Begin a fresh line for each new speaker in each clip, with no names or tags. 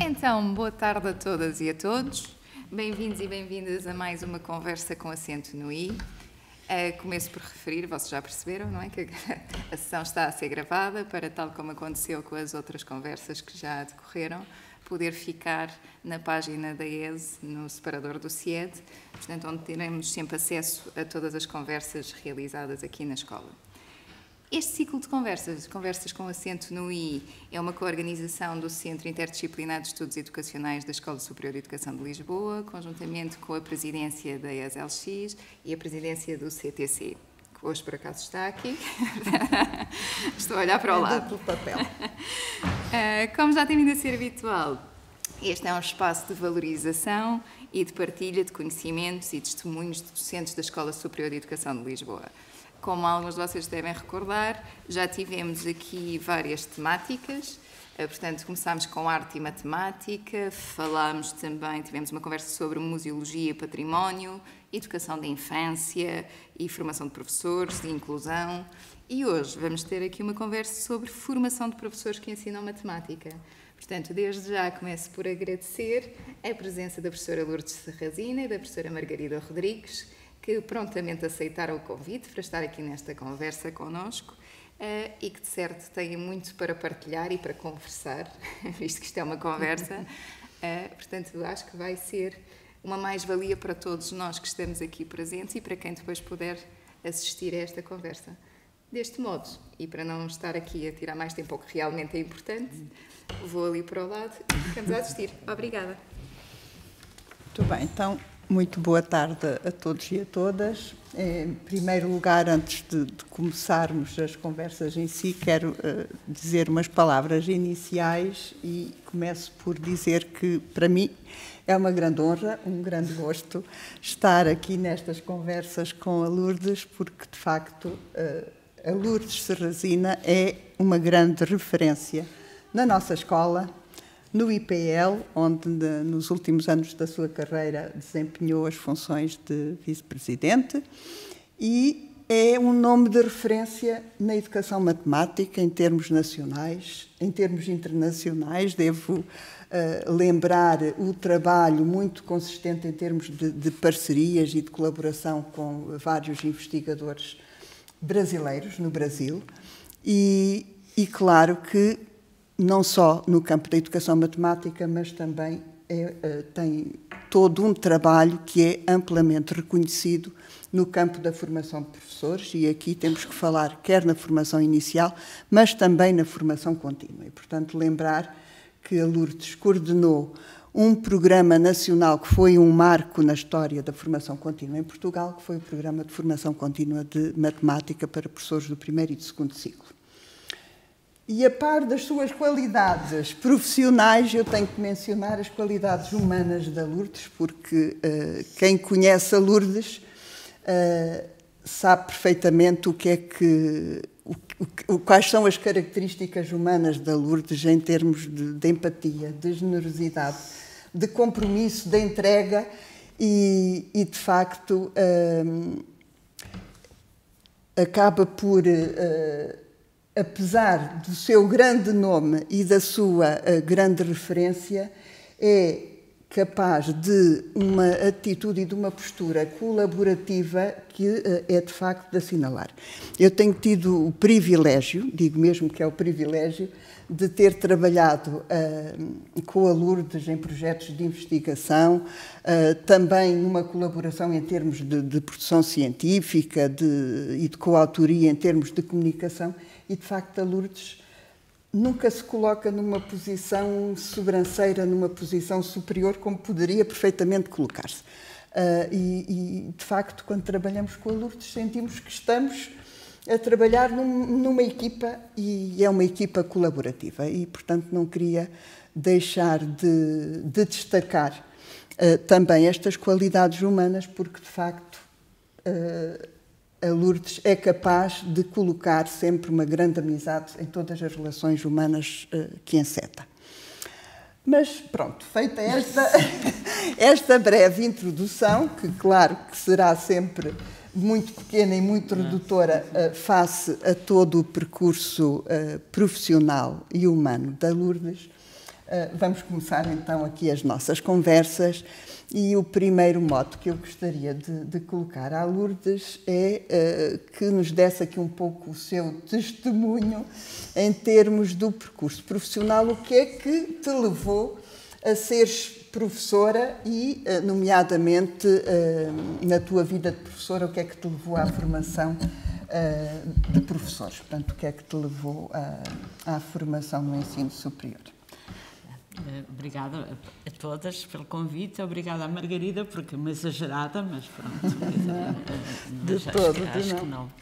Então, boa tarde a todas e a todos. Bem-vindos e bem-vindas a mais uma conversa com acento no I. Começo por referir, vocês já perceberam, não é? Que a sessão está a ser gravada para, tal como aconteceu com as outras conversas que já decorreram, poder ficar na página da ESE, no separador do CIED, portanto, onde teremos sempre acesso a todas as conversas realizadas aqui na escola. Este ciclo de conversas, Conversas com Acento no I, é uma coorganização do Centro Interdisciplinar de Estudos Educacionais da Escola Superior de Educação de Lisboa, conjuntamente com a presidência da ESLX e a presidência do CTC, que hoje por acaso está aqui. Estou a olhar para o lado.
Duplo papel.
Como já tem vindo a ser habitual, este é um espaço de valorização e de partilha de conhecimentos e testemunhos de docentes da Escola Superior de Educação de Lisboa. Como alguns de vocês devem recordar, já tivemos aqui várias temáticas, portanto, começámos com arte e matemática, falámos também, tivemos uma conversa sobre museologia e património, educação da infância e formação de professores, de inclusão, e hoje vamos ter aqui uma conversa sobre formação de professores que ensinam matemática. Portanto, desde já começo por agradecer a presença da professora Lourdes Serrazina e da professora Margarida Rodrigues, que prontamente aceitaram o convite para estar aqui nesta conversa connosco e que, de certo, têm muito para partilhar e para conversar, visto que isto é uma conversa. Portanto, acho que vai ser uma mais-valia para todos nós que estamos aqui presentes e para quem depois puder assistir a esta conversa. Deste modo, e para não estar aqui a tirar mais tempo ao que realmente é importante, vou ali para o lado e ficamos a assistir. Obrigada.
Muito bem, então... Muito boa tarde a todos e a todas. Em primeiro lugar, antes de começarmos as conversas em si, quero dizer umas palavras iniciais e começo por dizer que, para mim, é uma grande honra, um grande gosto estar aqui nestas conversas com a Lourdes, porque, de facto, a Lourdes Serrazina é uma grande referência na nossa escola, no IPL, onde nos últimos anos da sua carreira desempenhou as funções de vice-presidente, e é um nome de referência na educação matemática em termos nacionais, em termos internacionais. Devo lembrar o trabalho muito consistente em termos de parcerias e de colaboração com vários investigadores brasileiros no Brasil e claro que não só no campo da educação matemática, mas também tem todo um trabalho que é amplamente reconhecido no campo da formação de professores, e aqui temos que falar quer na formação inicial, mas também na formação contínua. E, portanto, lembrar que a Lourdes coordenou um programa nacional que foi um marco na história da formação contínua em Portugal, que foi o Programa de Formação Contínua de Matemática para professores do primeiro e do segundo ciclo. E a par das suas qualidades profissionais, eu tenho que mencionar as qualidades humanas da Lourdes, porque quem conhece a Lourdes sabe perfeitamente quais são as características humanas da Lourdes em termos de empatia, de generosidade, de compromisso, de entrega e de facto, acaba por... apesar do seu grande nome e da sua grande referência, é capaz de uma atitude e de uma postura colaborativa que é de facto de assinalar. Eu tenho tido o privilégio, digo mesmo que é o privilégio, de ter trabalhado com a Lourdes em projetos de investigação, também numa colaboração em termos de produção científica e de coautoria em termos de comunicação. E, de facto, a Lourdes nunca se coloca numa posição sobranceira, numa posição superior, como poderia perfeitamente colocar-se. E, de facto, quando trabalhamos com a Lourdes, sentimos que estamos a trabalhar numa equipa, e é uma equipa colaborativa. E, portanto, não queria deixar de destacar também estas qualidades humanas, porque, de facto, a Lourdes é capaz de colocar sempre uma grande amizade em todas as relações humanas que enceta. Mas pronto, feita esta breve introdução, que claro que será sempre muito pequena e muito redutora face a todo o percurso profissional e humano da Lourdes, Vamos começar então aqui as nossas conversas e o primeiro mote que eu gostaria de colocar à Lourdes é que nos desse aqui um pouco o seu testemunho em termos do percurso profissional. O que é que te levou a seres professora e, nomeadamente, na tua vida de professora, o que é que te levou à formação de professores? Portanto, o que é que te levou à formação no ensino superior?
Obrigada a todas pelo convite, obrigada à Margarida, porque é uma exagerada, mas pronto. Acho que não.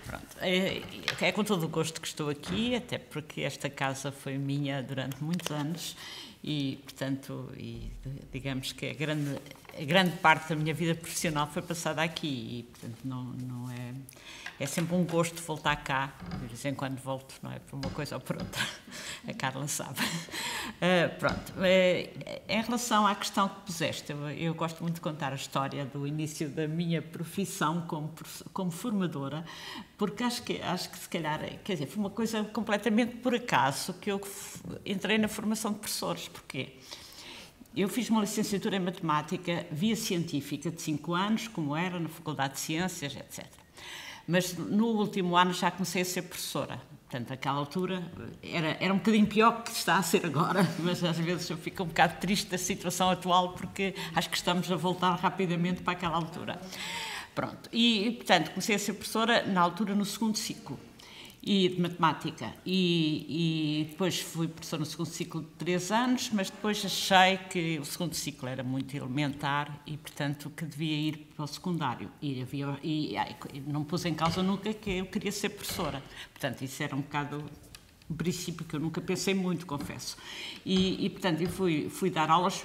Pronto. É com todo o gosto que estou aqui, até porque esta casa foi minha durante muitos anos e, portanto, digamos que a grande parte da minha vida profissional foi passada aqui e, portanto, não é... É sempre um gosto voltar cá, de vez em quando volto, não é? Por uma coisa ou por outra, a Carla sabe. Pronto, em relação à questão que puseste, eu gosto muito de contar a história do início da minha profissão como formadora, porque acho que se calhar, quer dizer, foi uma coisa completamente por acaso que eu entrei na formação de professores. Porquê? Eu fiz uma licenciatura em Matemática via científica de 5 anos, como era na Faculdade de Ciências, etc. Mas no último ano já comecei a ser professora. Portanto, naquela altura era um bocadinho pior que está a ser agora, mas às vezes eu fico um bocado triste da situação atual porque acho que estamos a voltar rapidamente para aquela altura. Pronto, portanto, comecei a ser professora na altura no segundo ciclo de matemática e depois fui professora no segundo ciclo de 3 anos, mas depois achei que o segundo ciclo era muito elementar e, portanto, que devia ir para o secundário e não pus em causa nunca que eu queria ser professora. Portanto, isso era um bocado um princípio que eu nunca pensei muito, confesso. Portanto, eu fui dar aulas,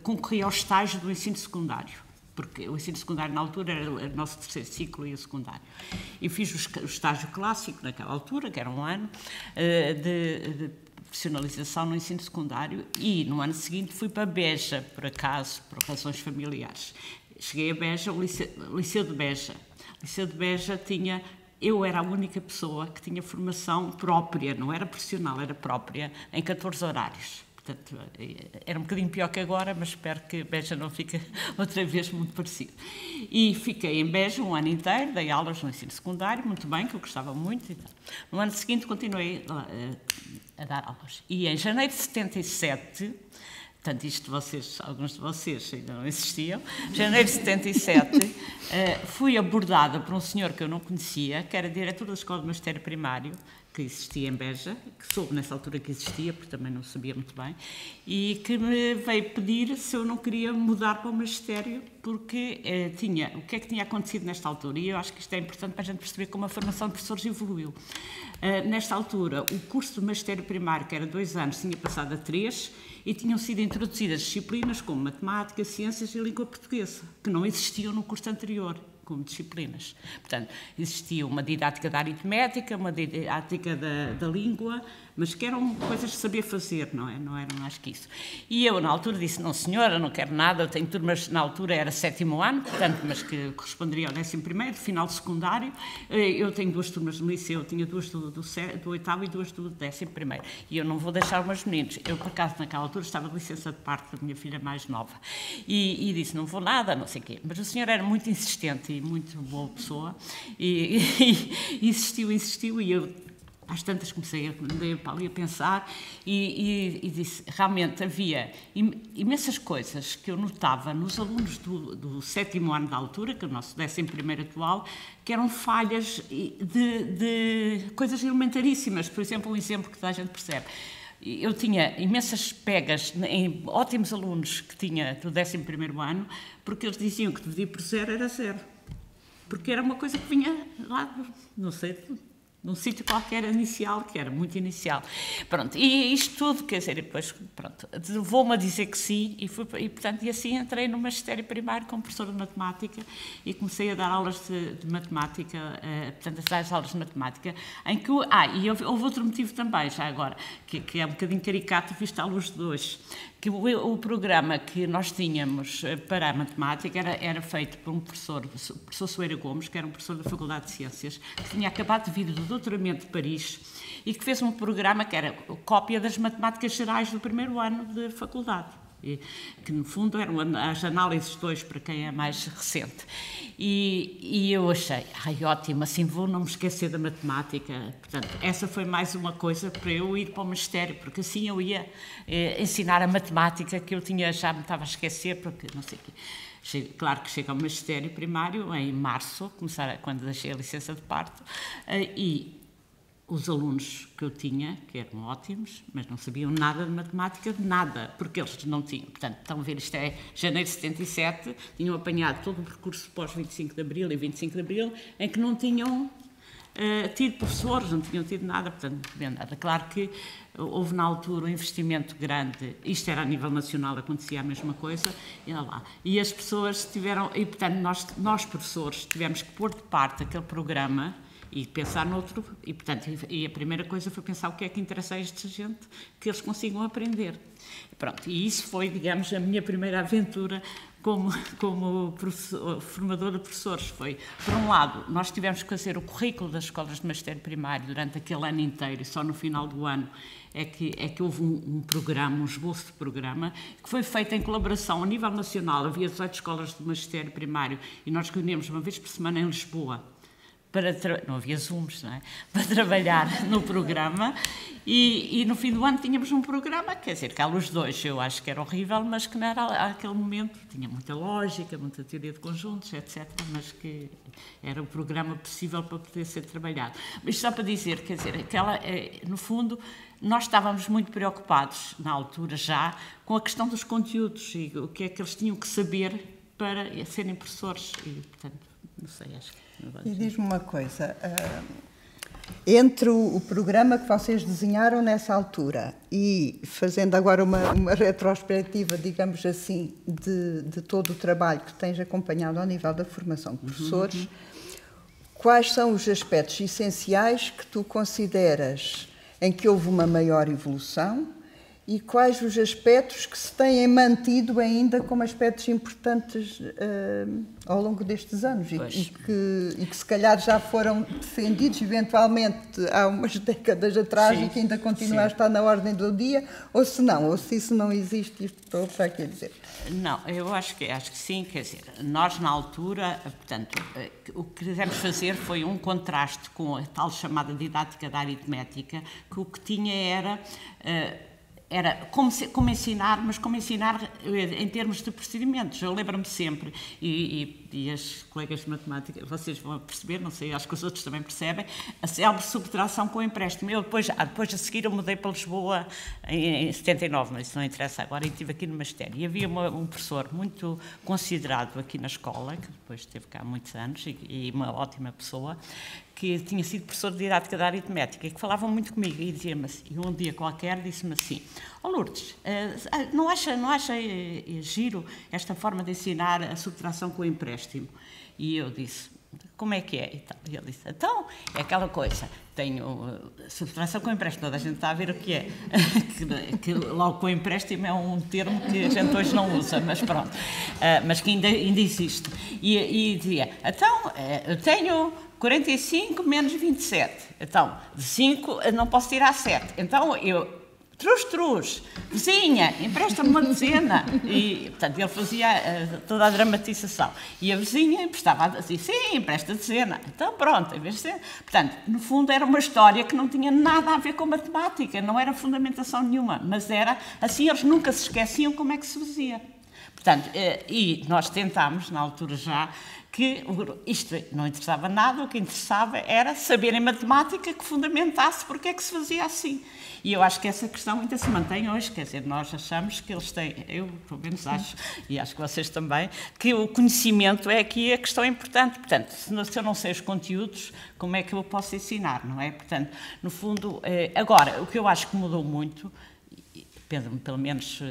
concorri ao estágio do ensino secundário, porque o ensino secundário na altura era o nosso terceiro ciclo e o secundário. E fiz o estágio clássico naquela altura, que era um ano, de profissionalização no ensino secundário e no ano seguinte fui para Beja, por acaso, por razões familiares. Cheguei a Beja, o Liceu de Beja. O Liceu de Beja eu era a única pessoa que tinha formação própria, não era profissional, era própria, em 14 horários. Portanto, era um bocadinho pior que agora, mas espero que Beja não fique outra vez muito parecido. E fiquei em Beja um ano inteiro, dei aulas no ensino secundário, muito bem, que eu gostava muito. No ano seguinte continuei a dar aulas. E em janeiro de 77, portanto, alguns de vocês ainda não existiam, em janeiro de 77, fui abordada por um senhor que eu não conhecia, que era diretor da Escola de Magistério Primário, que existia em Beja, que soube nessa altura que existia, porque também não sabia muito bem, e que me veio pedir se eu não queria mudar para o magistério, porque o que é que tinha acontecido nesta altura, e eu acho que isto é importante para a gente perceber como a formação de professores evoluiu. Nesta altura, o curso de magistério primário, que era 2 anos, tinha passado a 3, e tinham sido introduzidas disciplinas como matemática, ciências e língua portuguesa, que não existiam no curso anterior, como disciplinas. Portanto, existia uma didática da aritmética, uma didática da língua, mas que eram coisas de saber fazer, não é? Não eram mais que isso. E eu, na altura, disse, não senhora, não quero nada, eu tenho turmas, na altura era 7º ano, portanto, mas que corresponderia ao 11º, final de secundário. Eu tenho 2 turmas no liceu, eu tinha 2 do 8º e 2 do 11º. E eu não vou deixar os meus meninos. Eu, por acaso, naquela altura, estava de licença de parte da minha filha mais nova. E disse, não vou nada, não sei o quê. Mas o senhor era muito insistente e muito boa pessoa. E insistiu, e eu... Às tantas comecei a pensar e disse, realmente havia imensas coisas que eu notava nos alunos do 7º ano da altura, que é o nosso 11º atual, que eram falhas de coisas elementaríssimas. Por exemplo, um exemplo que toda a gente percebe. Eu tinha imensas pegas em ótimos alunos que tinha do 11º ano, porque eles diziam que dividir por 0 era 0. Porque era uma coisa que vinha lá, não sei... num sítio qualquer inicial, que era muito inicial. Pronto, e isto tudo, quer dizer, depois, pronto, levou-me a dizer que sim, portanto, assim entrei no magistério primário como professora de matemática e comecei a dar aulas de matemática, portanto, as aulas de matemática, em que, e houve outro motivo também, já agora, que é um bocadinho caricato visto à luz de hoje, que o programa que nós tínhamos para a matemática era feito por o professor Soeira Gomes, que era um professor da Faculdade de Ciências, que tinha acabado de vir do doutoramento de Paris e que fez um programa que era cópia das matemáticas gerais do primeiro ano de faculdade. Que no fundo eram as análises 2 para quem é mais recente. E eu achei, ótimo, assim vou não me esquecer da matemática. Portanto, essa foi mais uma coisa para eu ir para o magistério, porque assim eu ia ensinar a matemática que eu já me estava a esquecer, porque não sei o quê. Claro que chego ao magistério primário em março, quando deixei a licença de parto, e os alunos que eu tinha, que eram ótimos, mas não sabiam nada de matemática, nada, porque eles não tinham. Portanto, estão a ver, isto é janeiro de 77, tinham apanhado todo o percurso pós-25 de Abril e 25 de Abril, em que não tinham tido professores, não tinham tido nada, portanto, não sabiam nada. Claro que houve na altura um investimento grande, isto era a nível nacional, acontecia a mesma coisa, e as pessoas tiveram, e portanto nós professores tivemos que pôr de parte aquele programa e pensar noutro, e portanto, a primeira coisa foi pensar o que é que interessa a esta gente, que eles consigam aprender. Pronto, e isso foi, digamos, a minha primeira aventura como formador de professores. Foi, por um lado, nós tivemos que fazer o currículo das escolas de magistério primário durante aquele ano inteiro, e só no final do ano é que houve um programa, um esboço de programa, que foi feito em colaboração a nível nacional. Havia 18 escolas de magistério primário e nós reuníamos uma vez por semana em Lisboa, não havia Zooms, não é? Para trabalhar no programa, e no fim do ano tínhamos um programa, quer dizer, cá os dois eu acho que era horrível, mas que não era àquele momento, tinha muita lógica, muita teoria de conjuntos, etc., mas que era o programa possível para poder ser trabalhado. Mas só para dizer, quer dizer, no fundo, nós estávamos muito preocupados, na altura já, com a questão dos conteúdos e o que é que eles tinham que saber para serem professores, e portanto, não sei, acho que...
E diz-me uma coisa, entre o programa que vocês desenharam nessa altura e fazendo agora uma retrospectiva, digamos assim, de todo o trabalho que tens acompanhado ao nível da formação de professores, quais são os aspectos essenciais que tu consideras em que houve uma maior evolução e quais os aspectos que se têm mantido ainda como aspectos importantes ao longo destes anos e que se calhar já foram defendidos eventualmente há umas décadas atrás, sim, e que ainda continua a estar na ordem do dia, ou se não, ou se isso não existe, isto estou para aqui a dizer.
Não, eu acho que sim, quer dizer, nós na altura, portanto, o que quisemos fazer foi um contraste com a tal chamada didática da aritmética, que o que tinha era como ensinar, mas como ensinar em termos de procedimentos. Eu lembro-me sempre, e as colegas de matemática, vocês vão perceber, não sei, acho que os outros também percebem, a célebre subtração com o empréstimo. Eu depois a seguir eu mudei para Lisboa em 79, mas isso não interessa agora, e estive aqui no magistério. E havia um professor muito considerado aqui na escola, que depois esteve cá há muitos anos, e uma ótima pessoa, que tinha sido professor de didática da aritmética e que falava muito comigo e dizia-me assim, e um dia qualquer disse-me assim: Lourdes, não acha giro esta forma de ensinar a subtração com o empréstimo? E eu disse: como é que é? E ele disse: então, é aquela coisa, tenho subtração com empréstimo, toda a gente está a ver o que é, que logo com empréstimo é um termo que a gente hoje não usa, mas pronto, mas que ainda existe. E dizia: então, eu tenho 45 menos 27, então, de 5 não posso tirar 7, então eu... Trus, vizinha, empresta-me uma dezena. E, portanto, ele fazia toda a dramatização. E a vizinha emprestava assim, sim, empresta dezena. Então, pronto, em vez de ser... Portanto, no fundo, era uma história que não tinha nada a ver com matemática, não era fundamentação nenhuma, mas era assim, eles nunca se esqueciam como é que se fazia. Portanto, e nós tentámos, na altura já, que isto não interessava nada, o que interessava era saber em matemática que fundamentasse porque é que se fazia assim. E eu acho que essa questão ainda se mantém hoje, quer dizer, nós achamos que eles têm, eu pelo menos acho, e acho que vocês também, que o conhecimento é aqui a questão importante. Portanto, se eu não sei os conteúdos, como é que eu posso ensinar, não é? Portanto, no fundo, agora, o que eu acho que mudou muito, pelo menos,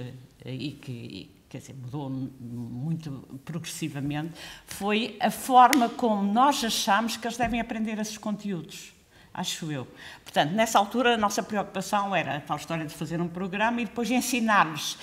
quer dizer, mudou muito progressivamente, foi a forma como nós achamos que eles devem aprender esses conteúdos. acho eu. Portanto, nessa altura, a nossa preocupação era a tal história de fazer um programa e depois ensinar-lhes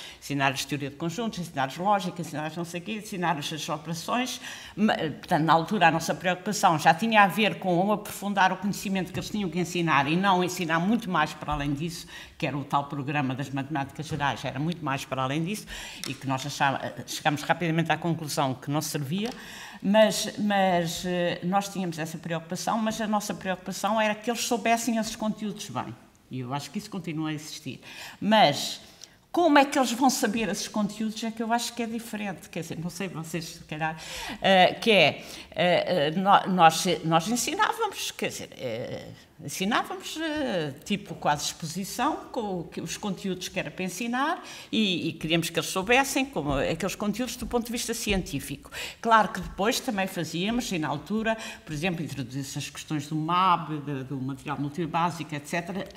teoria de conjuntos, ensinar-lhes lógica, ensinar-lhes não sei o quê, ensinar-lhes as operações. Portanto, na altura, a nossa preocupação já tinha a ver com aprofundar o conhecimento que eles tinham que ensinar e não ensinar muito mais para além disso, que era o tal programa das matemáticas gerais, era muito mais para além disso, e que nós chegámos rapidamente à conclusão que não servia. Mas nós tínhamos essa preocupação, mas a nossa preocupação era que eles soubessem esses conteúdos bem. E eu acho que isso continua a existir. Mas como é que eles vão saber esses conteúdos é que eu acho que é diferente. Quer dizer, não sei vocês, se calhar, nós ensinávamos, quer dizer, tipo quase exposição, com os conteúdos que era para ensinar e queríamos que eles soubessem como aqueles conteúdos do ponto de vista científico. Claro que depois também fazíamos, e na altura, por exemplo, introduzir-se as questões do MAB, do material multibásico, etc.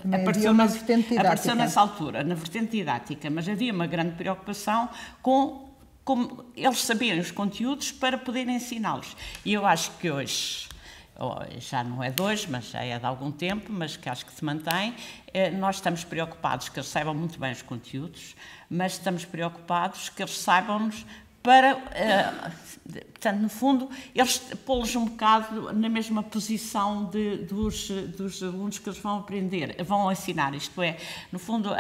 Apareceu nessa altura, na vertente didática, mas havia uma grande preocupação com como eles sabiam os conteúdos para poderem ensiná-los. E eu acho que hoje, já não é de hoje, mas já é de algum tempo, mas que acho que se mantém, nós estamos preocupados que eles saibam muito bem os conteúdos, mas estamos preocupados que eles saibam-nos para, portanto, no fundo, eles pô-los um bocado na mesma posição dos alunos que eles vão aprender, vão ensinar, isto é, no fundo,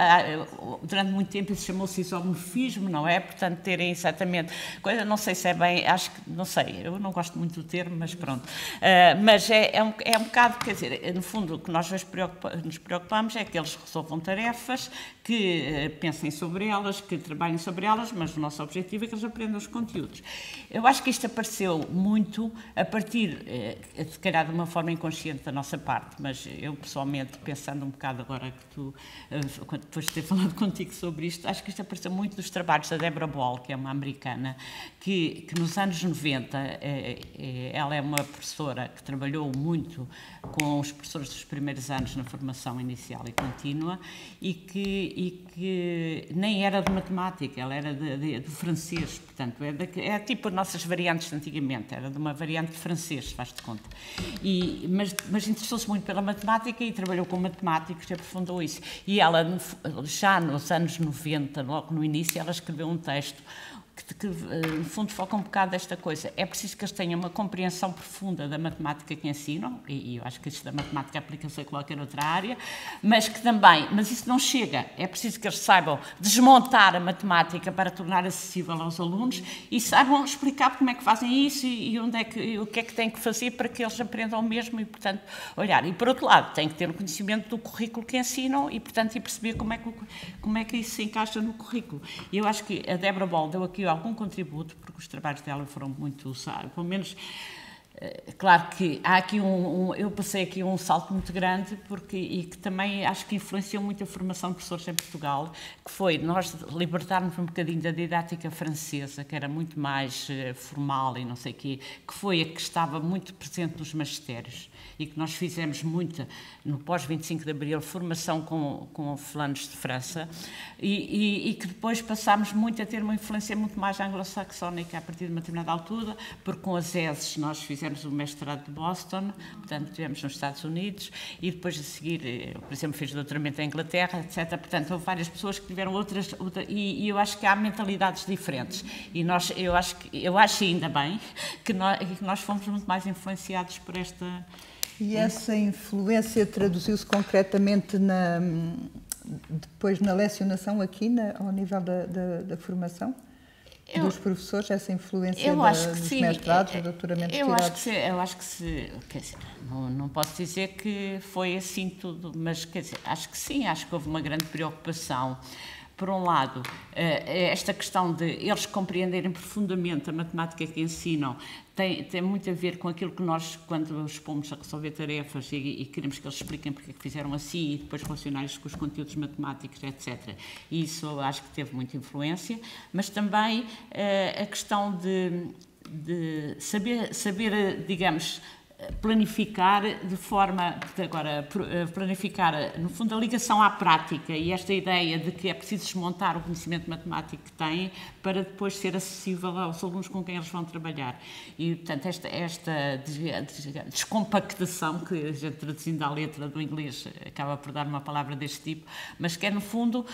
durante muito tempo isso chamou-se isomorfismo, não é? Portanto, terem exatamente, coisa, não sei se é bem, acho que, não sei, eu não gosto muito do termo, mas pronto, mas é um bocado, quer dizer, no fundo, o que nós nos preocupamos é que eles resolvam tarefas, que pensem sobre elas, que trabalhem sobre elas, mas o nosso objetivo é que eles aprendam os conteúdos. Eu acho que isto apareceu muito a partir, se calhar de uma forma inconsciente da nossa parte, mas eu pessoalmente, pensando um bocado agora que tu, depois de ter falado contigo sobre isto, acho que isto apareceu muito dos trabalhos da Deborah Ball, que é uma americana, que nos anos 90, ela é uma professora que trabalhou muito com os professores dos primeiros anos na formação inicial e contínua e que nem era de matemática, ela era do francês, portanto, é tipo as nossas variantes de antigamente, era de uma variante de francês, faz-te conta. Mas interessou-se muito pela matemática e trabalhou com matemáticos e aprofundou isso. E ela, já nos anos 90, logo no início, ela escreveu um texto que no fundo foca um bocado desta coisa. É preciso que eles tenham uma compreensão profunda da matemática que ensinam, e eu acho que isto da matemática aplica-se a qualquer outra área, mas que também, mas isso não chega, é preciso que eles saibam desmontar a matemática para tornar acessível aos alunos e saibam explicar como é que fazem isso e o que é que têm que fazer para que eles aprendam mesmo e, portanto, olhar. E, por outro lado, têm que ter um conhecimento do currículo que ensinam e, portanto, perceber como é que isso se encaixa no currículo. E eu acho que a Deborah Ball deu aqui algum contributo, porque os trabalhos dela foram muito usados, pelo menos, claro que há aqui eu passei aqui um salto muito grande, e que também acho que influenciou muito a formação de professores em Portugal, que foi nós libertarmos um bocadinho da didática francesa, que era muito mais formal e não sei o quê, que foi a que estava muito presente nos magistérios, e que nós fizemos muita, no pós-25 de Abril, formação com fulanos de França, e que depois passámos muito a ter uma influência muito mais anglo-saxónica a partir de uma determinada altura, porque com as ESES nós fizemos o mestrado de Boston, portanto estivemos nos Estados Unidos, e depois a seguir, por exemplo, fiz doutoramento em Inglaterra, etc. Portanto, houve várias pessoas que tiveram outras e eu acho que há mentalidades diferentes, e eu acho ainda bem que nós fomos muito mais influenciados por esta...
E essa influência traduziu-se concretamente depois na lecionação aqui, ao nível da formação dos professores, essa influência dos mestrados, do doutoramento tirados?
Eu acho que se, quer dizer, não posso dizer que foi assim tudo, mas quer dizer, acho que sim, acho que houve uma grande preocupação. Por um lado, esta questão de eles compreenderem profundamente a matemática que ensinam tem muito a ver com aquilo que nós, quando os pomos a resolver tarefas e queremos que eles expliquem porque é que fizeram assim e depois relacionar isso com os conteúdos matemáticos, etc. E isso eu acho que teve muita influência, mas também a questão de saber, digamos, planificar de forma, agora, planificar, no fundo, a ligação à prática e esta ideia de que é preciso desmontar o conhecimento matemático que têm para depois ser acessível aos alunos com quem eles vão trabalhar. E, portanto, esta descompactação, que a gente traduzindo à letra do inglês acaba por dar uma palavra deste tipo, mas que é, no fundo,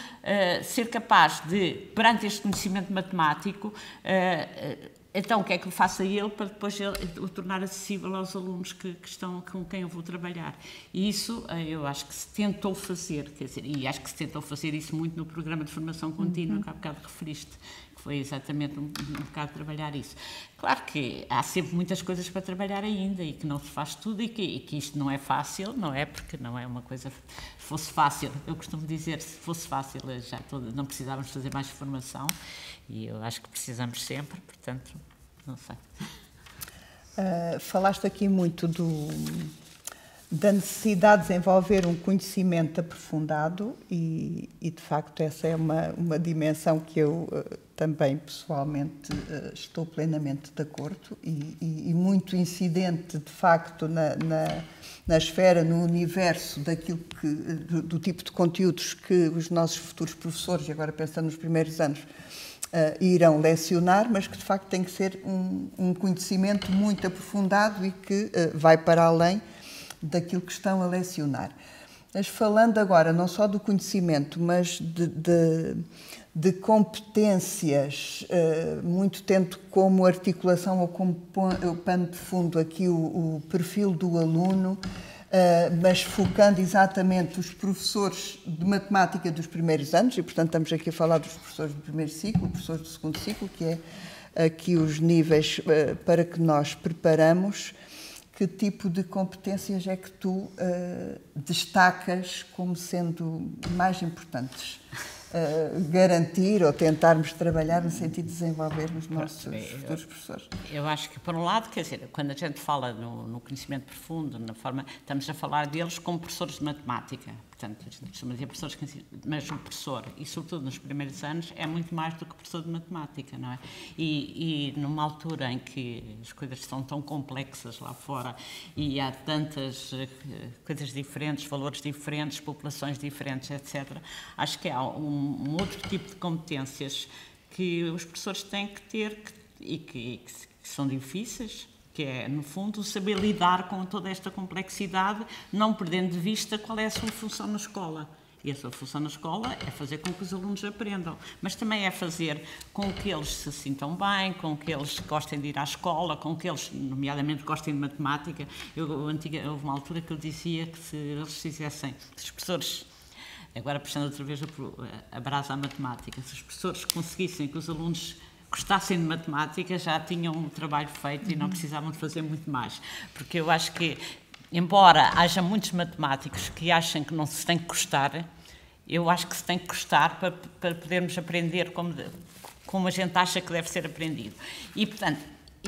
ser capaz de, perante este conhecimento matemático, então, o que é que eu faço a ele para depois o tornar acessível aos alunos que estão com quem eu vou trabalhar? E isso eu acho que se tentou fazer, quer dizer, e acho que se tentou fazer isso muito no programa de formação contínua que há bocado referiste, que foi exatamente um bocado trabalhar isso. Claro que há sempre muitas coisas para trabalhar ainda e que não se faz tudo e que isto não é fácil, não é? Porque não é uma coisa... Se fosse fácil, eu costumo dizer, se fosse fácil já não precisávamos fazer mais formação e eu acho que precisamos sempre, portanto, não sei.
Falaste aqui muito da necessidade de desenvolver um conhecimento aprofundado e de facto essa é uma dimensão que eu também pessoalmente estou plenamente de acordo e muito incidente de facto na esfera, no universo daquilo do tipo de conteúdos que os nossos futuros professores, e agora pensando nos primeiros anos, irão lecionar, mas que de facto tem que ser um conhecimento muito aprofundado e que vai para além daquilo que estão a lecionar. Mas falando agora não só do conhecimento, mas de competências, muito tendo como articulação ou como pano de fundo aqui o perfil do aluno, mas focando exatamente os professores de matemática dos primeiros anos, e portanto estamos aqui a falar dos professores do primeiro ciclo, professores do segundo ciclo, que é aqui os níveis para que nós preparamos. Que tipo de competências é que tu destacas como sendo mais importantes? Garantir ou tentarmos trabalhar no sentido de desenvolver os nossos futuros professores?
Eu acho que, por um lado, quer dizer, quando a gente fala no conhecimento profundo, na forma, estamos a falar deles como professores de matemática. Portanto, a gente costuma dizer professores que ensinam, mas o professor, e sobretudo nos primeiros anos, é muito mais do que professor de matemática, não é? E numa altura em que as coisas são tão complexas lá fora e há tantas coisas diferentes, valores diferentes, populações diferentes, etc., acho que há um outro tipo de competências que os professores têm que ter e que são difíceis, que é, no fundo, saber lidar com toda esta complexidade, não perdendo de vista qual é a sua função na escola. E a sua função na escola é fazer com que os alunos aprendam, mas também é fazer com que eles se sintam bem, com que eles gostem de ir à escola, com que eles, nomeadamente, gostem de matemática. Houve uma altura que eu dizia que se eles fizessem, se os professores, agora puxando outra vez a brasa à matemática, se os professores conseguissem que os alunos gostassem de matemática, já tinham um trabalho feito e não precisavam de fazer muito mais. Porque eu acho que, embora haja muitos matemáticos que achem que não se tem que gostar, eu acho que se tem que gostar para podermos aprender como a gente acha que deve ser aprendido. E, portanto,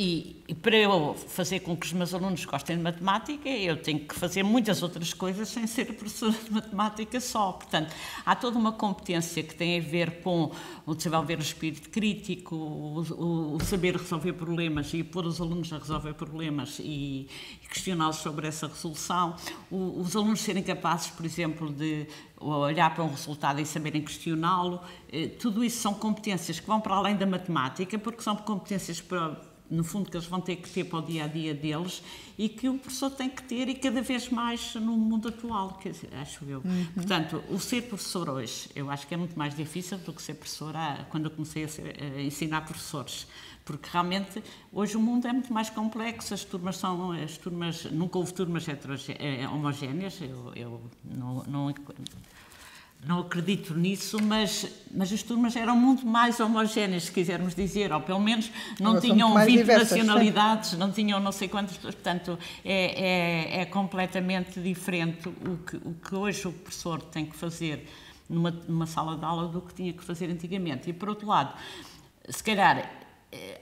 e para eu fazer com que os meus alunos gostem de matemática, eu tenho que fazer muitas outras coisas sem ser professora de matemática só. Portanto, há toda uma competência que tem a ver com o desenvolver o espírito crítico, o saber resolver problemas e pôr os alunos a resolver problemas e questioná-los sobre essa resolução. Os alunos serem capazes, por exemplo, de olhar para um resultado e saberem questioná-lo. Tudo isso são competências que vão para além da matemática, porque são competências no fundo, que eles vão ter que ter para o dia-a-dia deles e que o professor tem que ter e cada vez mais no mundo atual, quer dizer, acho eu. Portanto, o ser professor hoje, eu acho que é muito mais difícil do que ser professora quando eu comecei a ensinar professores, porque realmente hoje o mundo é muito mais complexo, as turmas nunca houve turmas homogéneas, eu não acredito nisso, mas as turmas eram muito mais homogéneas, se quisermos dizer, ou pelo menos não tinham 20 diversas, nacionalidades, não tinham não sei quantas, portanto é completamente diferente o que hoje o professor tem que fazer numa sala de aula do que tinha que fazer antigamente. E por outro lado, se calhar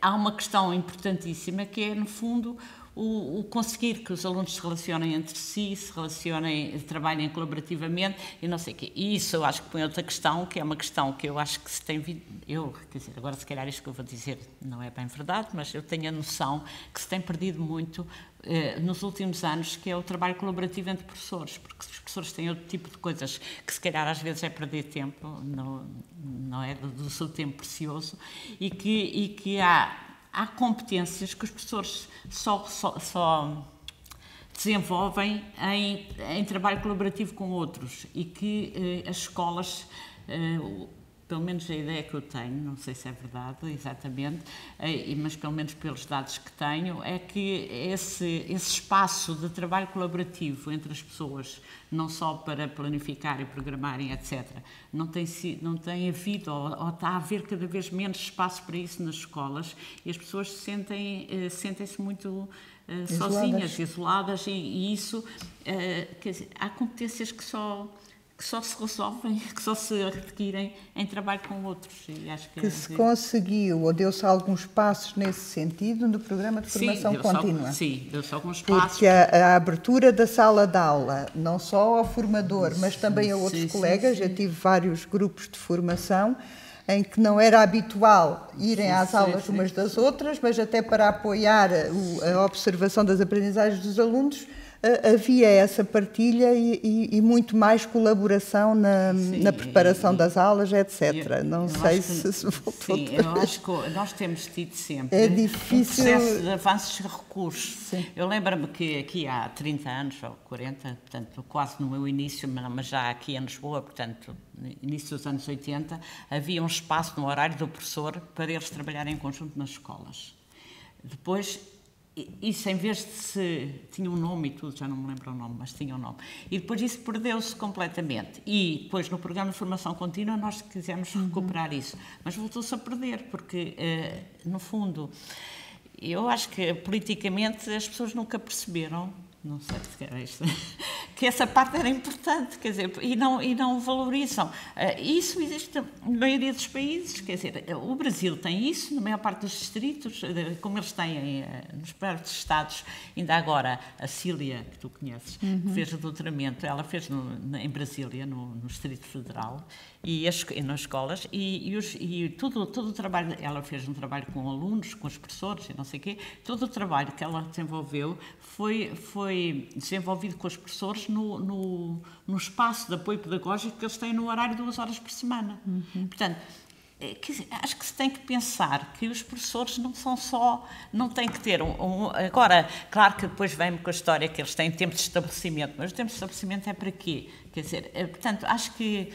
há uma questão importantíssima que é, no fundo, o conseguir que os alunos se relacionem entre si, se relacionem, trabalhem colaborativamente e não sei o quê. E isso eu acho que põe outra questão, que é uma questão que eu acho que se tem vindo... Quer dizer, agora se calhar isto que eu vou dizer não é bem verdade, mas eu tenho a noção que se tem perdido muito nos últimos anos, que é o trabalho colaborativo entre professores, porque os professores têm outro tipo de coisas que se calhar às vezes é perder tempo, não é do seu tempo precioso, e que há competências que os professores só desenvolvem em trabalho colaborativo com outros e que as escolas, pelo menos a ideia que eu tenho, não sei se é verdade exatamente, mas pelo menos pelos dados que tenho, é que esse espaço de trabalho colaborativo entre as pessoas, não só para planificar e programarem, etc., não tem havido, ou está a haver cada vez menos espaço para isso nas escolas, e as pessoas sentem-se muito sozinhas, isoladas, e isso, quer dizer, há competências que só se resolvem, que só se adquirem em trabalho com outros. E acho que
se conseguiu, ou deu-se alguns passos nesse sentido no programa de formação contínua.
Sim, deu-se alguns passos.
Porque a abertura da sala de aula, não só ao formador, mas também a outros colegas, eu tive vários grupos de formação em que não era habitual irem às aulas umas das outras, mas até para apoiar a observação das aprendizagens dos alunos, havia essa partilha e muito mais colaboração na preparação das aulas, etc. Não sei se voltou.
Sim, eu acho que nós temos tido sempre
um
processo de avanços e recursos.
Sim.
Eu lembro-me que aqui há 30 anos, ou 40, portanto, quase no meu início, mas já aqui em Lisboa, portanto, no início dos anos 80, havia um espaço no horário do professor para eles trabalharem em conjunto nas escolas. Depois, isso, em vez de tinha um nome e tudo, já não me lembro o nome, mas tinha um nome. E depois isso perdeu-se completamente. E depois no programa de formação contínua nós quisemos recuperar isso. Mas voltou-se a perder, porque, no fundo, eu acho que politicamente as pessoas nunca perceberam, não sei se era isto, que essa parte era importante, quer dizer, e não valorizam. Isso existe na maioria dos países, quer dizer, o Brasil tem isso, na maior parte dos distritos, como eles têm nos próprios estados. Ainda agora, a Cília, que tu conheces, que fez o doutoramento, ela fez em Brasília, no Distrito Federal, e nas escolas, e todo o trabalho, ela fez um trabalho com alunos, com os professores, e não sei o quê, todo o trabalho que ela desenvolveu foi desenvolvido com os professores no espaço de apoio pedagógico que eles têm no horário de 2 horas por semana. Portanto, acho que se tem que pensar que os professores não têm que ter agora, claro que depois vem-me com a história que eles têm tempo de estabelecimento, mas o tempo de estabelecimento é para quê? Quer dizer, portanto, acho que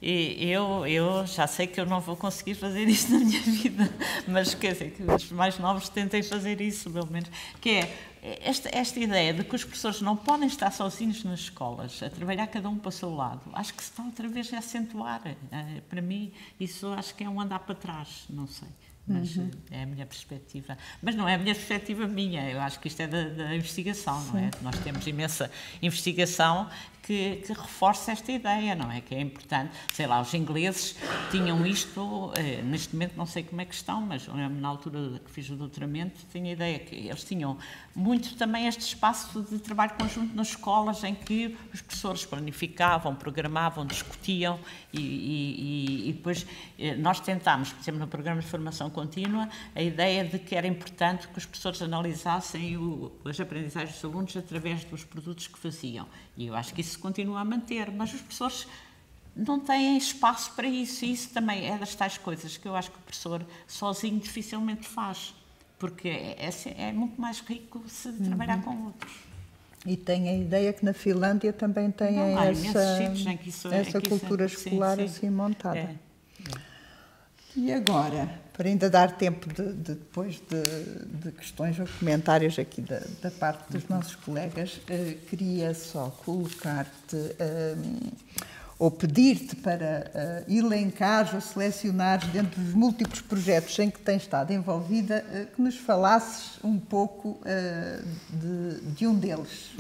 eu já sei que eu não vou conseguir fazer isso na minha vida, mas quer dizer, que os mais novos tentem fazer isso, pelo menos, que é esta ideia de que os professores não podem estar sozinhos nas escolas, a trabalhar cada um para o seu lado. Acho que se está outra vez a acentuar. Para mim, isso acho que é um andar para trás, não sei. Mas é a minha perspectiva. Mas não é a minha perspectiva minha, eu acho que isto é da investigação, não é? Nós temos imensa investigação que reforça esta ideia, não é? Que é importante. Sei lá, os ingleses tinham isto, neste momento não sei como é que estão, mas na altura que fiz o doutoramento tinha a ideia que eles tinham muito também este espaço de trabalho conjunto nas escolas em que os professores planificavam, programavam, discutiam e depois nós tentámos, por exemplo, no programa de formação contínua, a ideia de que era importante que os professores analisassem as aprendizagens dos alunos através dos produtos que faziam. E eu acho que isso se continua a manter, mas os professores não têm espaço para isso, e isso também é das tais coisas que eu acho que o professor sozinho dificilmente faz, porque é muito mais rico se trabalhar com outros.
E tem a ideia que na Finlândia também tem essa cultura escolar assim montada. E agora, para ainda dar tempo depois de questões ou comentários aqui da parte dos nossos colegas, queria só colocar-te ou pedir-te para elencares ou selecionares dentro dos múltiplos projetos em que tens estado envolvida, que nos falasses um pouco de um deles.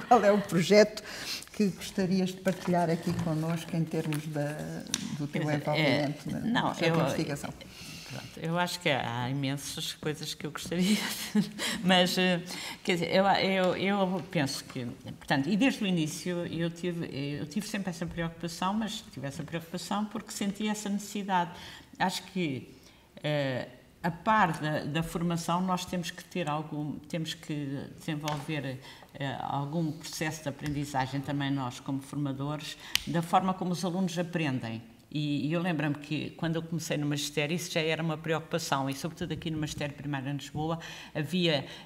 Qual é o projeto que gostarias de partilhar aqui connosco em termos do teu envolvimento na investigação?
Pronto, eu acho que há imensas coisas que eu gostaria, mas, quer dizer, eu penso que, portanto, e desde o início eu tive sempre essa preocupação, mas tive essa preocupação porque senti essa necessidade. Acho que, a par da formação, nós temos que desenvolver algum processo de aprendizagem também nós, como formadores, da forma como os alunos aprendem. E eu lembro-me que, quando eu comecei no magistério, isso já era uma preocupação, e sobretudo aqui no magistério primário em Lisboa,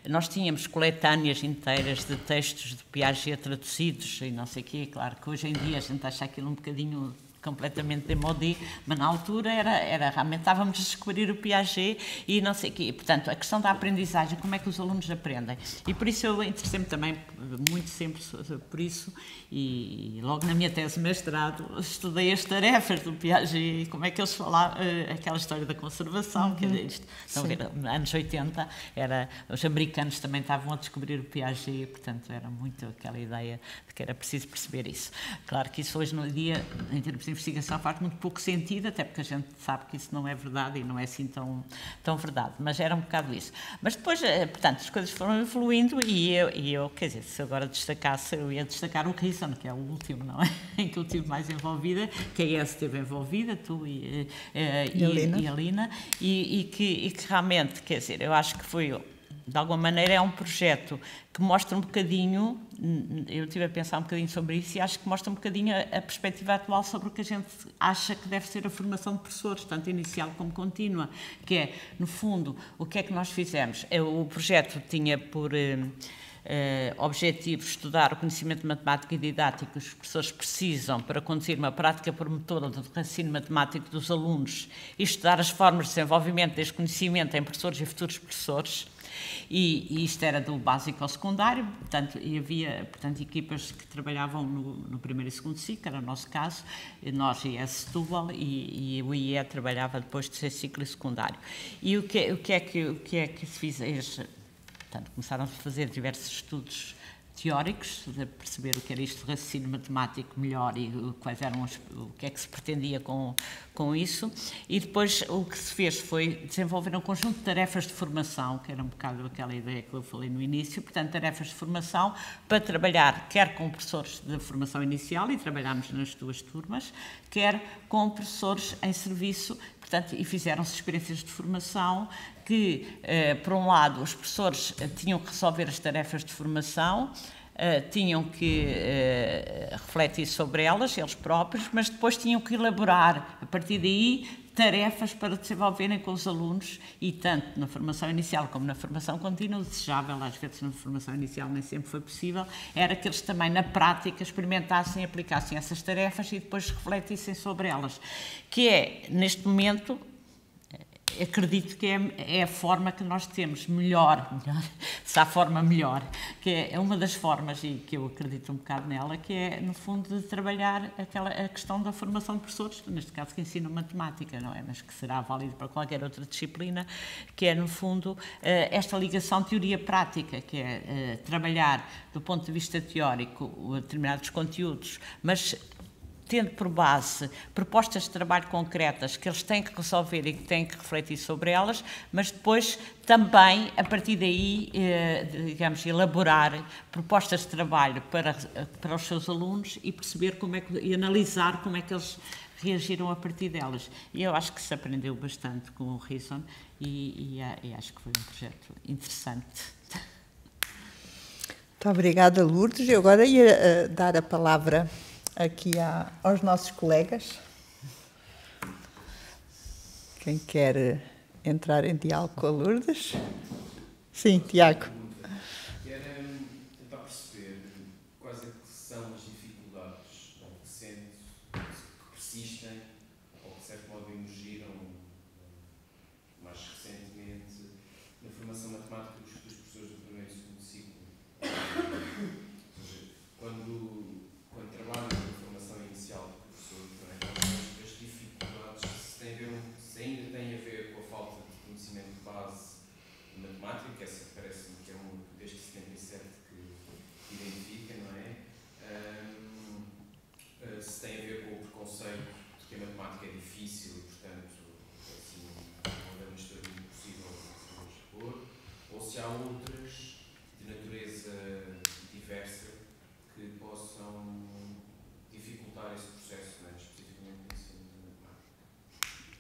nós tínhamos coletâneas inteiras de textos de Piaget traduzidos e não sei o quê. Claro que hoje em dia a gente acha aquilo um bocadinho completamente démodé, mas na altura realmente estávamos a descobrir o Piaget e não sei o quê. Portanto, a questão da aprendizagem, como é que os alunos aprendem. E por isso eu interessei-me também muito sempre por isso, e logo na minha tese de mestrado estudei as tarefas do Piaget, como é que eles falavam, aquela história da conservação, que era isto. Então, anos 80, os americanos também estavam a descobrir o Piaget, portanto era muito aquela ideia de que era preciso perceber isso. Claro que isso hoje no dia, em termos de investigação, faz muito pouco sentido, até porque a gente sabe que isso não é verdade e não é assim tão verdade, mas era um bocado isso. Mas depois, portanto, as coisas foram evoluindo e eu, quer dizer, se eu agora destacasse, eu ia destacar o Risson, que é o último, não é? Em que eu estive mais envolvida, que a ES esteve envolvida, tu e a Lina, e que realmente, quer dizer, eu acho que foi, de alguma maneira, é um projeto que mostra um bocadinho, eu estive a pensar um bocadinho sobre isso e acho que mostra um bocadinho a perspectiva atual sobre o que a gente acha que deve ser a formação de professores, tanto inicial como contínua, que é, no fundo, o que é que nós fizemos? O projeto tinha por objetivo estudar o conhecimento matemático e didático que os professores precisam para conduzir uma prática promotora do ensino matemático dos alunos e estudar as formas de desenvolvimento deste conhecimento em professores e futuros professores. E isto era do básico ao secundário, portanto, e havia, portanto, equipas que trabalhavam no primeiro e segundo ciclo, era o nosso caso, nós e a Setúbal, e o IE trabalhava depois de ser ciclo secundário. E o que é que se fez? Portanto, começaram a fazer diversos estudos teóricos, de perceber o que era isto de raciocínio matemático melhor e quais eram o que é que se pretendia com isso. E depois o que se fez foi desenvolver um conjunto de tarefas de formação, que era um bocado aquela ideia que eu falei no início, portanto, tarefas de formação para trabalhar quer com professores de formação inicial, e trabalhámos nas duas turmas, quer com professores em serviço, portanto, e fizeram-se experiências de formação que, por um lado, os professores tinham que resolver as tarefas de formação, tinham que refletir sobre elas, eles próprios, mas depois tinham que elaborar, a partir daí, tarefas para desenvolverem com os alunos, e tanto na formação inicial como na formação contínua, desejável, às vezes na formação inicial nem sempre foi possível, era que eles também na prática experimentassem e aplicassem essas tarefas e depois refletissem sobre elas, que é, neste momento, acredito que é a forma que nós temos melhor, se há forma melhor, que é uma das formas, e que eu acredito um bocado nela, que é, no fundo, de trabalhar a questão da formação de professores, neste caso que ensinam matemática, não é? Mas que será válido para qualquer outra disciplina, que é, no fundo, esta ligação teoria-prática, que é trabalhar do ponto de vista teórico determinados conteúdos, mas tendo por base propostas de trabalho concretas que eles têm que resolver e que têm que refletir sobre elas, mas depois também, a partir daí, digamos, elaborar propostas de trabalho para os seus alunos e perceber e analisar como é que eles reagiram a partir delas. E eu acho que se aprendeu bastante com o Risson e acho que foi um projeto interessante.
Muito obrigada, Lourdes. Eu agora ia dar a palavra aqui aos nossos colegas. Quem quer entrar em diálogo com a Lourdes? Sim, Tiago.
Era tentar perceber quais é que são as dificuldades que sente, que persistem ou que de certo modo emergiram mais recentemente na formação matemática dos professores do primeiro e segundo ciclo. Ou seja, quando trabalham na formação inicial do professor, as dificuldades se ainda têm a ver com a falta de conhecimento de base de matemática, que essa parece-me que é desde 77 que identifica, não é? Se tem a ver com o preconceito de que a matemática é difícil e, portanto, assim, uma mistura muito possível se vamos expor, ou se há outras de natureza diversa que possam dificultar esse processo, né? Especificamente no ensino da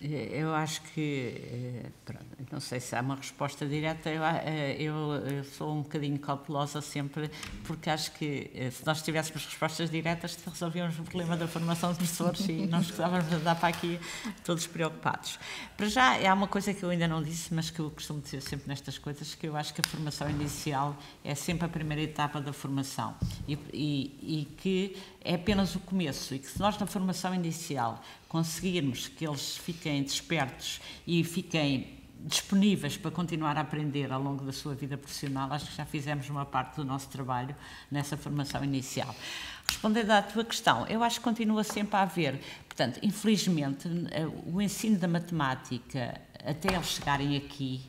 matemática.
Eu acho que, pronto, não sei se há uma resposta direta, eu sou um bocadinho cautelosa sempre, porque acho que se nós tivéssemos respostas diretas resolvíamos o problema da formação de professores e não escusávamos de andar para aqui todos preocupados. Para já, há uma coisa que eu ainda não disse, mas que eu costumo dizer sempre nestas coisas, que eu acho que a formação inicial é sempre a primeira etapa da formação e que é apenas o começo, e que se nós na formação inicial conseguirmos que eles fiquem despertos e fiquem disponíveis para continuar a aprender ao longo da sua vida profissional, acho que já fizemos uma parte do nosso trabalho nessa formação inicial. Respondendo à tua questão, eu acho que continua sempre a haver, portanto, infelizmente, o ensino da matemática, até eles chegarem aqui,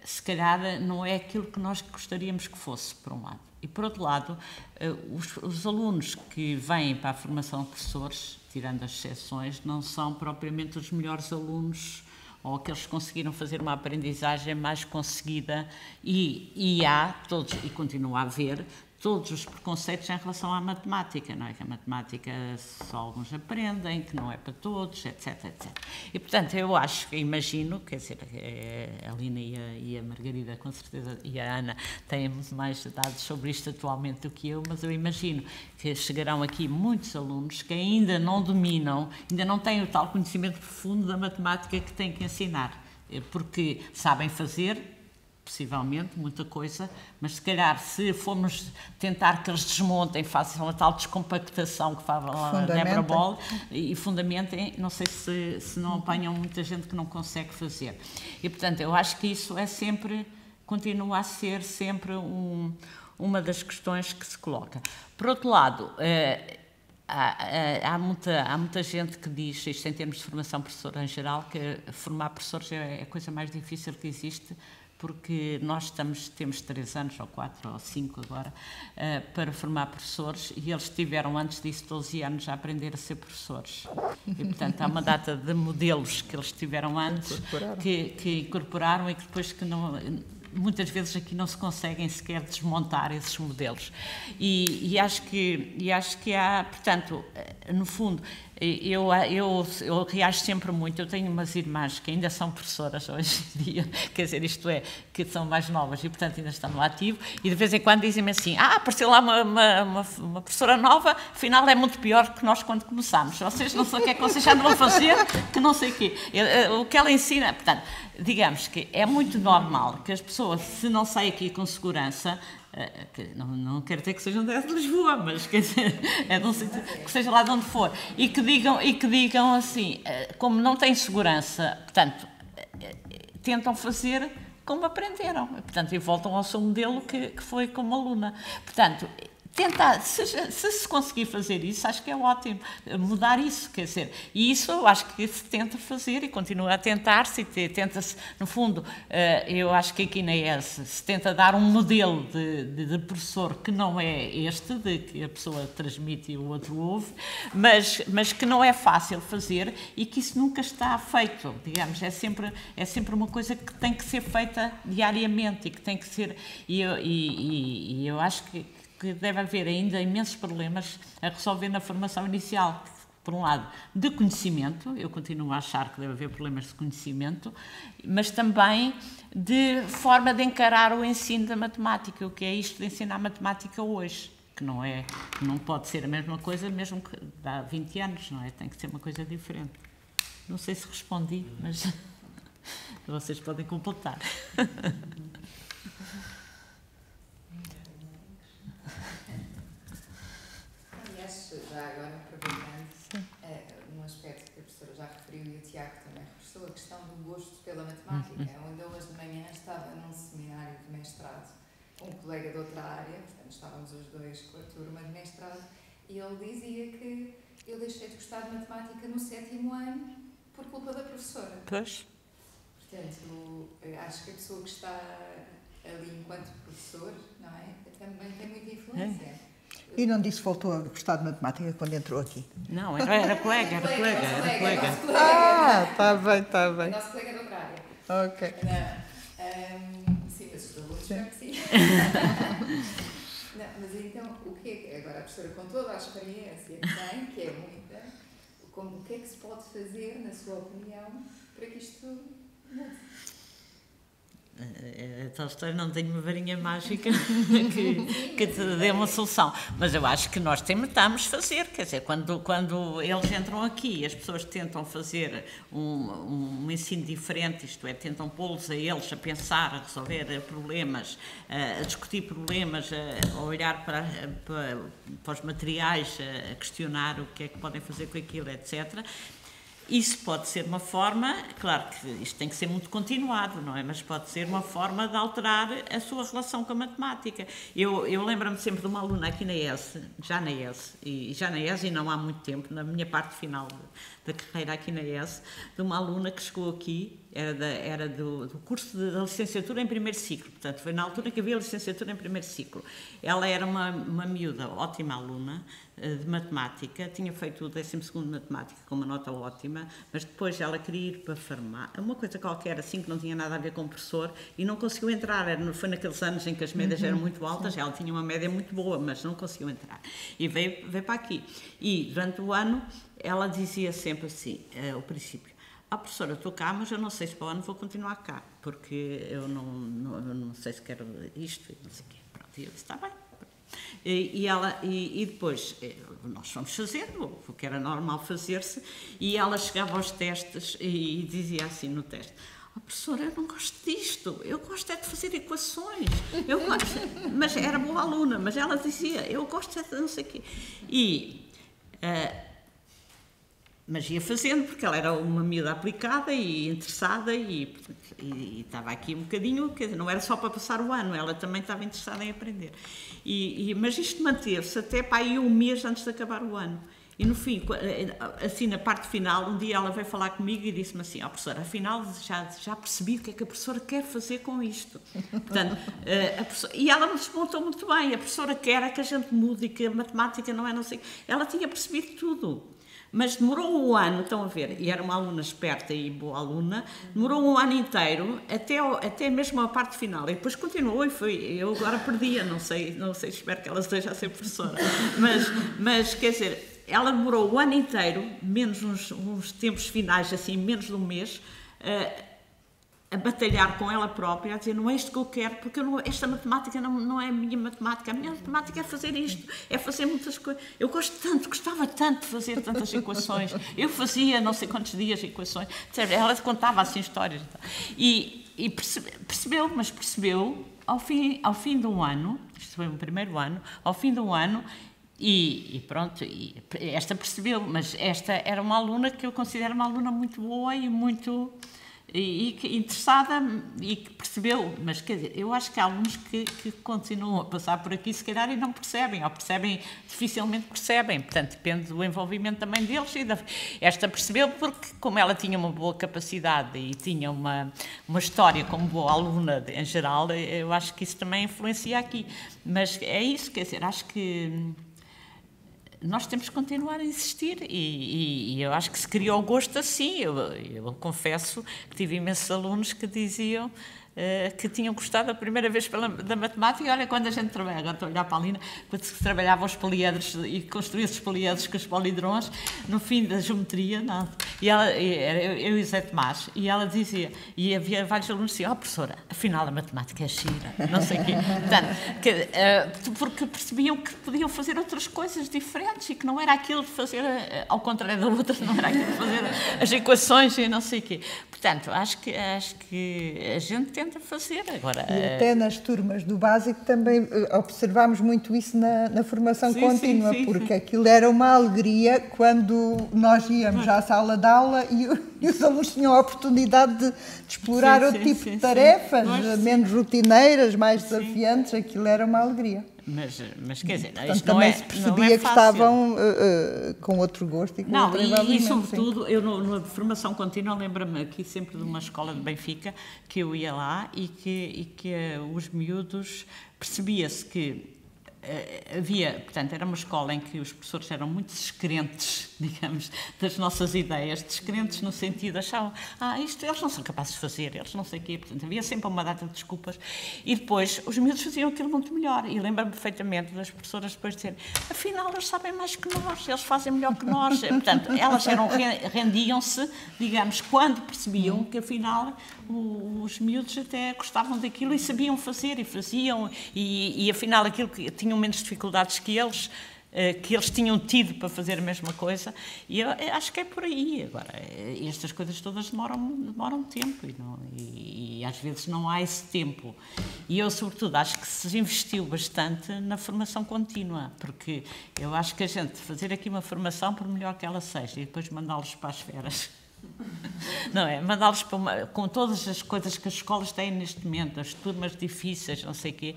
se calhar não é aquilo que nós gostaríamos que fosse, por um lado. E, por outro lado, os alunos que vêm para a formação de professores, tirando as exceções, não são propriamente os melhores alunos ou aqueles que conseguiram fazer uma aprendizagem mais conseguida e há todos, e continua a haver, todos os preconceitos em relação à matemática, não é? Que a matemática só alguns aprendem, que não é para todos, etc, etc. E, portanto, eu acho, imagino, quer dizer, a Lina e a Margarida, com certeza, e a Ana, têm muito mais dados sobre isto atualmente do que eu, mas eu imagino que chegarão aqui muitos alunos que ainda não dominam, ainda não têm o tal conhecimento profundo da matemática que têm que ensinar, porque sabem fazer, possivelmente, muita coisa, mas se calhar se formos tentar que eles desmontem, façam a tal descompactação que fala a Débora Boll e fundamentem, não sei se não apanham muita gente que não consegue fazer. E, portanto, eu acho que isso é sempre, continua a ser sempre uma das questões que se coloca. Por outro lado, há muita gente que diz, isto em termos de formação professora em geral, que formar professores é a coisa mais difícil que existe, porque nós temos 3 anos, ou 4, ou 5 agora, para formar professores, e eles tiveram antes disso 12 anos a aprender a ser professores. E, portanto, há uma data de modelos que eles tiveram antes, que incorporaram e que depois que não... Muitas vezes aqui não se conseguem sequer desmontar esses modelos. E acho que há, portanto, no fundo, eu reajo sempre muito. Eu tenho umas irmãs que ainda são professoras hoje em dia, quer dizer, isto é, que são mais novas e, portanto, ainda estão no ativo, e de vez em quando dizem-me assim, apareceu lá uma professora nova, afinal é muito pior que nós quando começámos. Vocês não sei o que é que vocês já não vão fazer, que não sei o quê. O que ela ensina, portanto, digamos que é muito normal que as pessoas, se não saem aqui com segurança, não quero dizer que sejam de Lisboa, mas quer dizer, é de um sítio, que seja lá de onde for, e que digam assim, como não têm segurança, portanto, tentam fazer como aprenderam, portanto, e voltam ao seu modelo que foi como aluna. Portanto, tentar, se conseguir fazer isso, acho que é ótimo, mudar isso, quer dizer, e isso eu acho que se tenta fazer e continua a tentar-se, e tenta-se, no fundo, eu acho que aqui na ES se tenta dar um modelo de professor que não é este, de que a pessoa transmite e o outro ouve, mas que não é fácil fazer e que isso nunca está feito, digamos, é sempre uma coisa que tem que ser feita diariamente e que tem que ser, e eu acho que deve haver ainda imensos problemas a resolver na formação inicial. Por um lado, de conhecimento, eu continuo a achar que deve haver problemas de conhecimento, mas também de forma de encarar o ensino da matemática, o que é isto de ensinar matemática hoje, que não pode ser a mesma coisa mesmo que há 20 anos, não é? Tem que ser uma coisa diferente. Não sei se respondi, mas vocês podem completar.
Já agora, aproveitando um aspecto que a professora já referiu e o Tiago também reforçou, a questão do gosto pela matemática. Onde eu hoje de manhã estava num seminário de mestrado com um colega de outra área, portanto estávamos os dois com a turma de mestrado, e ele dizia que eu deixei de gostar de matemática no 7º ano por culpa da professora.
Pois.
Portanto, acho que a pessoa que está ali enquanto professor, não é? Também tem muita influência.
E não disse que voltou a gostar de matemática quando entrou aqui?
Não, era colega.
Está bem.
O nosso colega de outra área.
Ok.
Sim, mas os alunos já que sim. Não, mas então, o que é que, agora a professora com toda a experiência que tem, que é muita, o que é que se pode fazer, na sua opinião, para que isto mude?
A tal história, não tenho uma varinha mágica que te dê uma solução, mas eu acho que nós tentamos fazer, quer dizer, quando eles entram aqui, as pessoas tentam fazer um ensino diferente, isto é, tentam pô-los a eles a pensar, a resolver problemas, a discutir problemas, a olhar para os materiais, a questionar o que é que podem fazer com aquilo, etc. Isso pode ser uma forma, claro que isto tem que ser muito continuado, não é? Mas pode ser uma forma de alterar a sua relação com a matemática. Eu lembro-me sempre de uma aluna aqui na ES, já na ES e não há muito tempo, na minha parte final da carreira aqui na ES, de uma aluna que chegou aqui, era do curso da licenciatura em primeiro ciclo, portanto foi na altura que havia licenciatura em primeiro ciclo. Ela era uma miúda, ótima aluna, de matemática, tinha feito o 12º de matemática com uma nota ótima, mas depois ela queria ir para farmácia, uma coisa qualquer assim que não tinha nada a ver com o professor e não conseguiu entrar, foi naqueles anos em que as médias eram muito altas, ela tinha uma média muito boa, mas não conseguiu entrar e veio para aqui. E durante o ano ela dizia sempre assim, ao princípio: professora, estou cá, mas eu não sei se para o ano vou continuar cá, porque eu não sei se quero isto e não sei o quê. Pronto, e eu disse: está bem. E depois nós fomos fazendo o que era normal fazer-se, e ela chegava aos testes e dizia assim no teste: professora, eu não gosto disto, eu gosto é de fazer equações, mas era boa aluna, mas ela dizia: eu gosto é de não sei o quê. Mas ia fazendo, porque ela era uma miúda aplicada e interessada e estava aqui um bocadinho, quer dizer, não era só para passar o ano, ela também estava interessada em aprender. Mas isto manteve-se até para aí um mês antes de acabar o ano. E no fim, assim na parte final, um dia ela veio falar comigo e disse-me assim: professora, afinal já percebi o que é que a professora quer fazer com isto. Portanto, e ela me desmontou muito bem, a professora quer que a gente mude e que a matemática não é não sei. Ela tinha percebido tudo. Mas demorou um ano, estão a ver, e era uma aluna esperta e boa aluna, demorou um ano inteiro, até mesmo a parte final, e depois continuou e foi, eu agora perdia, não sei, espero que ela esteja a ser professora, mas quer dizer, ela demorou o ano inteiro, menos uns tempos finais, assim, menos de um mês, a batalhar com ela própria, a dizer: não é isto que eu quero, porque esta matemática não é a minha matemática é fazer isto, é fazer muitas coisas. Eu gostava tanto de fazer tantas equações, eu fazia não sei quantos dias equações, ela contava assim histórias. E percebeu ao fim de um ano, isto foi o primeiro ano, ao fim de um ano, e pronto, esta percebeu, mas esta era uma aluna que eu considero uma aluna muito boa e muito... E interessada e que percebeu, mas quer dizer, eu acho que há alunos que continuam a passar por aqui se calhar e não percebem, ou percebem, dificilmente percebem, portanto depende do envolvimento também deles. Esta percebeu porque, como ela tinha uma boa capacidade e tinha uma história como boa aluna em geral, eu acho que isso também influencia aqui, mas é isso, quer dizer, acho que nós temos que continuar a insistir e eu acho que se criou o gosto assim. Eu confesso que tive imensos alunos que diziam que tinham gostado a primeira vez da matemática. E olha, quando a gente trabalha, agora estou a olhar para a Lina, quando se trabalhava os poliedros e construía os poliedros com os polidrons, no fim da geometria, não. E ela, eu e o Zé Tomás, e ela dizia, e havia vários alunos que diziam: professora, afinal a matemática é gira, não sei o quê. Portanto, porque percebiam que podiam fazer outras coisas diferentes e que não era aquilo de fazer, ao contrário da outra, não era aquilo de fazer as equações e não sei o quê. Portanto, acho que a gente tenta fazer agora.
E até nas turmas do básico também observámos muito isso na formação contínua, porque aquilo era uma alegria quando nós íamos à sala de aula e os alunos tinham a oportunidade de explorar outro tipo de tarefas, menos rotineiras, mais desafiantes. Aquilo era uma alegria.
Mas quer dizer,
portanto,
isto
também
não é,
se percebia
não é
que estavam com outro gosto e com outro envolvimento.
E sobretudo, eu na formação contínua lembro-me aqui sempre de uma escola de Benfica que eu ia lá e que os miúdos, percebia-se que portanto, era uma escola em que os professores eram muito descrentes, digamos, das nossas ideias, descrentes no sentido, achavam, isto eles não são capazes de fazer, eles não sei o quê, portanto, havia sempre uma data de desculpas, e depois os miúdos faziam aquilo muito melhor, e lembro-me perfeitamente das professoras depois dizerem, afinal, eles sabem mais que nós, eles fazem melhor que nós, portanto, elas rendiam-se, digamos, quando percebiam que, afinal, os miúdos até gostavam daquilo e sabiam fazer, e faziam, e afinal, aquilo que tinham menos dificuldades que eles tinham tido para fazer a mesma coisa, e eu acho que é por aí. Agora, estas coisas todas demoram tempo, e às vezes não há esse tempo. E eu, sobretudo, acho que se investiu bastante na formação contínua, porque eu acho que a gente fazer aqui uma formação, por melhor que ela seja, e depois mandá-los para as feras, não é? Mandá-los com todas as coisas que as escolas têm neste momento, as turmas difíceis, não sei o quê,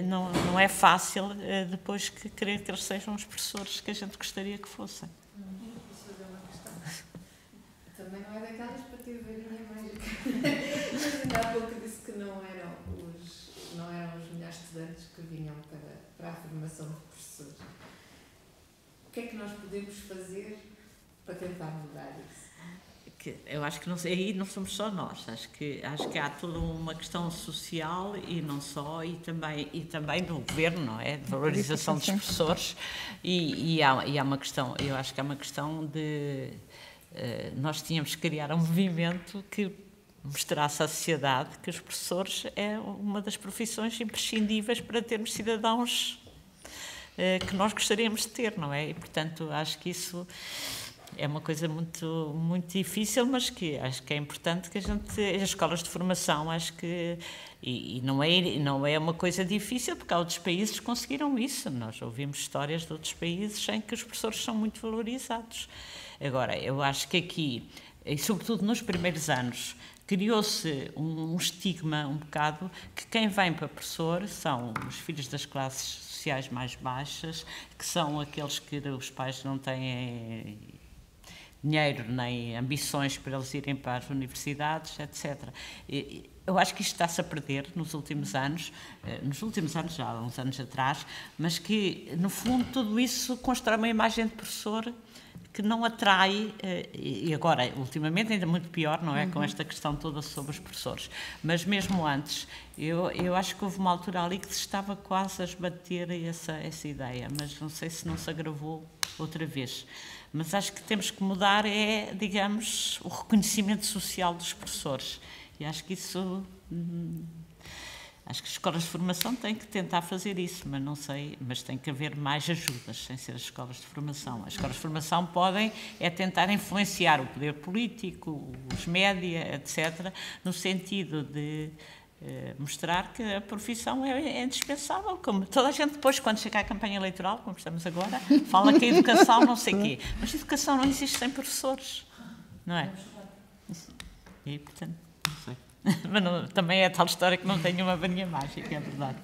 não é fácil depois querer que eles sejam os professores que a gente gostaria que fossem.
Também não é daquelas para ter varinha mágica. Mas ainda há pouco disse que não eram os melhores estudantes que vinham para a formação de professores. O que é que nós podemos fazer para tentar mudar isso?
Eu acho que aí não somos só nós, acho que há toda uma questão social e não só, e também do governo, não é? De valorização dos professores, e há uma questão, eu acho que há uma questão de nós tínhamos que criar um movimento que mostrasse à sociedade que os professores é uma das profissões imprescindíveis para termos cidadãos que nós gostaríamos de ter, não é? E, portanto, acho que isso é uma coisa muito, muito difícil, mas que acho que é importante que as escolas de formação, acho que, e não é uma coisa difícil, porque há outros países que conseguiram isso. Nós ouvimos histórias de outros países em que os professores são muito valorizados. Agora, eu acho que aqui, e sobretudo nos primeiros anos, criou-se um estigma um bocado que quem vem para professor são os filhos das classes sociais mais baixas, que são aqueles que os pais não têm dinheiro nem ambições para eles irem para as universidades, etc. Eu acho que isto está-se a perder nos últimos anos, já há uns anos atrás, mas que, no fundo, tudo isso constrói uma imagem de professor que não atrai, e agora, ultimamente, ainda muito pior, não é? Com esta questão toda sobre os professores. Mas mesmo antes, eu acho que houve uma altura ali que se estava quase a esbater essa ideia, mas não sei se não se agravou outra vez. Mas acho que temos que mudar digamos, o reconhecimento social dos professores. E acho que isso... Acho que as escolas de formação têm que tentar fazer isso, mas não sei, mas tem que haver mais ajudas, sem ser as escolas de formação. As escolas de formação podem tentar influenciar o poder político, os média, etc., no sentido de mostrar que a profissão é indispensável. Como toda a gente depois, quando chega à campanha eleitoral, como estamos agora, fala que a educação não sei o quê. Mas a educação não existe sem professores, não é? E, portanto, não sei. Mas também é tal história que não tem uma varinha mágica, é verdade.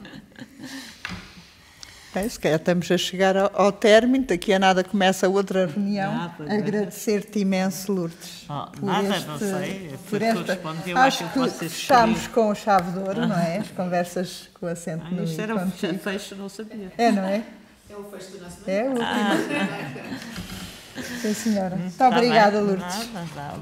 Bem, se calhar estamos a chegar ao término, daqui a nada começa outra reunião. Agradecer-te imenso, Lourdes.
Não sei,
por esta. Acho que fechamos com o chave de ouro, não é? As conversas com acento no
isto era o fecho, não sabia.
É, não é?
É o fecho do nosso
É o último. Sim, senhora. Muito obrigada, Lourdes.
Nada.